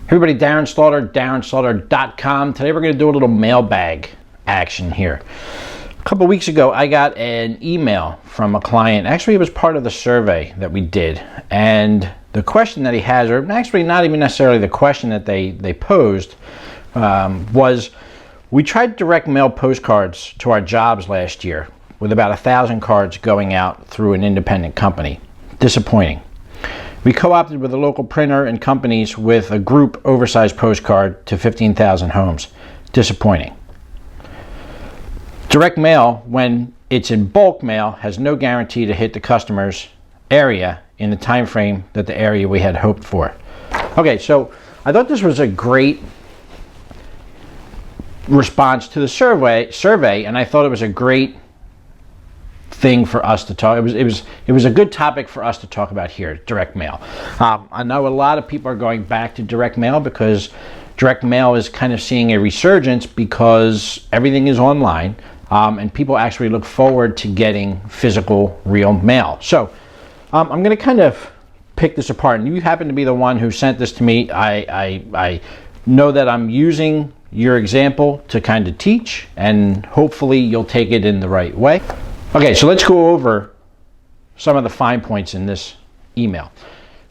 Everybody, Darren Slaughter, DarrenSlaughter.com. Today we're going to do a little mailbag action here. A couple weeks ago, I got an email from a client. Actually, it was part of the survey that we did. And the question that he has, or actually not even necessarily the question that they posed, was we tried direct mail postcards to our jobs last year with about 1,000 cards going out through an independent company. Disappointing. We co-opted with a local printer and companies with a group oversized postcard to 15,000 homes. Disappointing. Direct mail, when it's in bulk mail, has no guarantee to hit the customer's area in the time frame that the area we had hoped for. Okay, so I thought this was a great response to the survey, and I thought it was a great thing for us to talk. It was a good topic for us to talk about here. Direct mail. I know a lot of people are going back to direct mail because direct mail is kind of seeing a resurgence because everything is online, and people actually look forward to getting physical, real mail. So I'm going to kind of pick this apart, and you happen to be the one who sent this to me. I know that I'm using your example to kind of teach, and hopefully you'll take it in the right way. Okay, so let's go over some of the fine points in this email.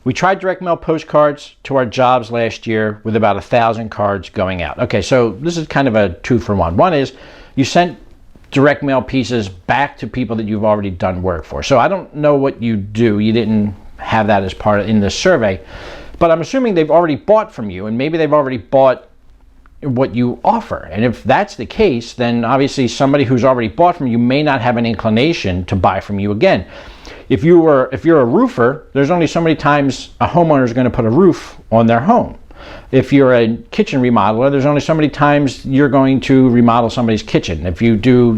We tried direct mail postcards to our jobs last year with about 1,000 cards going out. Okay, so this is kind of a 2-for-1. One is you sent direct mail pieces back to people that you've already done work for. So I don't know what you do. You didn't have that as part in this survey, but I'm assuming they've already bought from you, and maybe they've already bought what you offer. And if that's the case, then obviously somebody who's already bought from you may not have an inclination to buy from you again. If you're a roofer, there's only so many times a homeowner is going to put a roof on their home. If you're a kitchen remodeler, there's only so many times you're going to remodel somebody's kitchen. If you do,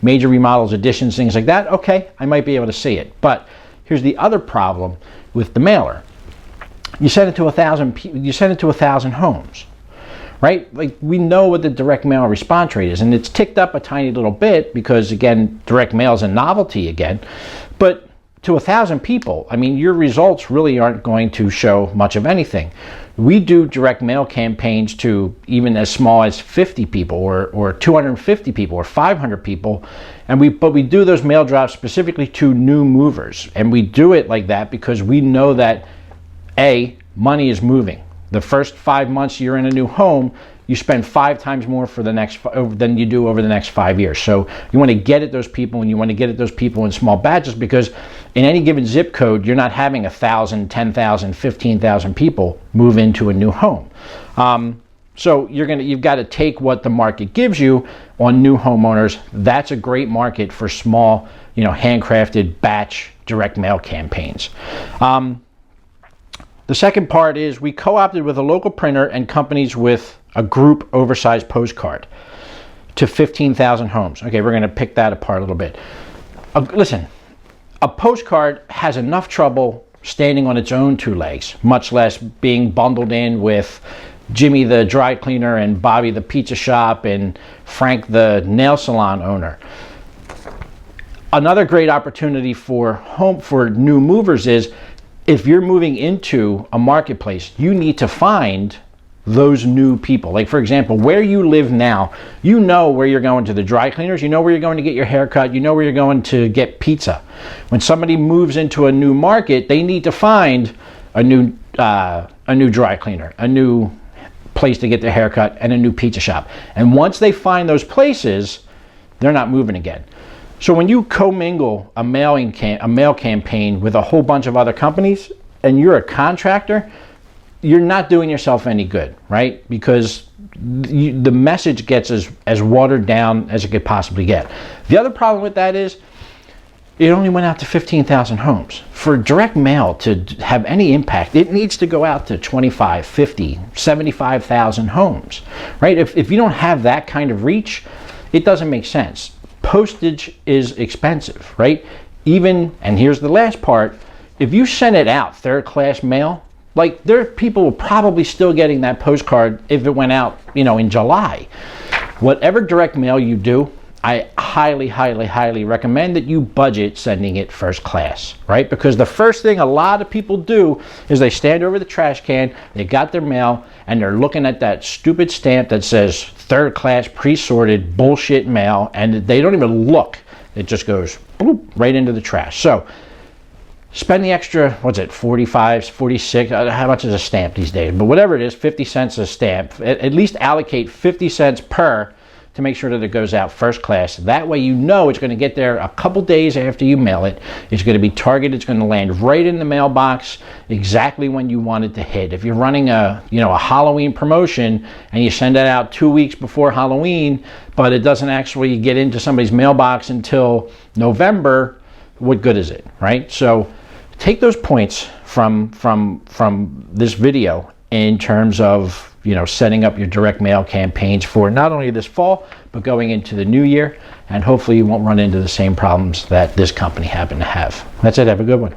major remodels, additions, things like that, okay, I might be able to see it. But here's the other problem with the mailer. You send it to 1,000 homes. Right? Like, we know what the direct mail response rate is, and it's ticked up a tiny little bit because, again, direct mail is a novelty again. But to 1,000 people, I mean, your results really aren't going to show much of anything. We do direct mail campaigns to even as small as 50 people or 250 people or 500 people, but we do those mail drops specifically to new movers. And we do it like that because we know that, A, money is moving. The first 5 months you're in a new home, you spend 5 times more than you do over the next 5 years. So you want to get at those people, and you want to get at those people in small batches, because in any given zip code, you're not having 1,000, 10,000, 15,000 people move into a new home. So you've got to take what the market gives you on new homeowners. That's a great market for small, handcrafted batch direct mail campaigns. The second part is we co-opted with a local printer and companies with a group oversized postcard to 15,000 homes. Okay, we're going to pick that apart a little bit. Listen, a postcard has enough trouble standing on its own 2 legs, much less being bundled in with Jimmy the dry cleaner and Bobby the pizza shop and Frank the nail salon owner. Another great opportunity for new movers is, if you're moving into a marketplace, you need to find those new people. Like, for example, where you live now, you know where you're going to the dry cleaners, you know where you're going to get your hair cut, you know where you're going to get pizza. When somebody moves into a new market, they need to find a new dry cleaner, a new place to get their hair cut, and a new pizza shop. And once they find those places, they're not moving again. So when you commingle a mail campaign with a whole bunch of other companies, and you're a contractor, you're not doing yourself any good, right? Because the message gets as watered down as it could possibly get. The other problem with that is it only went out to 15,000 homes. For direct mail to have any impact, it needs to go out to 25, 50, 75,000 homes, right? If you don't have that kind of reach, it doesn't make sense. Postage is expensive, right? And here's the last part, if you send it out third-class mail, like, there are people probably still getting that postcard if it went out, in July. Whatever direct mail you do, I highly, highly, highly recommend that you budget sending it first class, right? Because the first thing a lot of people do is they stand over the trash can, they got their mail, and they're looking at that stupid stamp that says third class pre-sorted bullshit mail, and they don't even look. It just goes bloop, right into the trash. So spend the extra, what's it, 45, 46, how much is a stamp these days? But whatever it is, 50 cents a stamp. At least allocate 50 cents per to make sure that it goes out first class. That way you know it's going to get there a couple days after you mail it. It's going to be targeted. It's going to land right in the mailbox exactly when you want it to hit. If you're running a Halloween promotion and you send it out 2 weeks before Halloween, but it doesn't actually get into somebody's mailbox until November, what good is it, right? So take those points from this video in terms of setting up your direct mail campaigns for not only this fall, but going into the new year. And hopefully you won't run into the same problems that this company happened to have. That's it. Have a good one.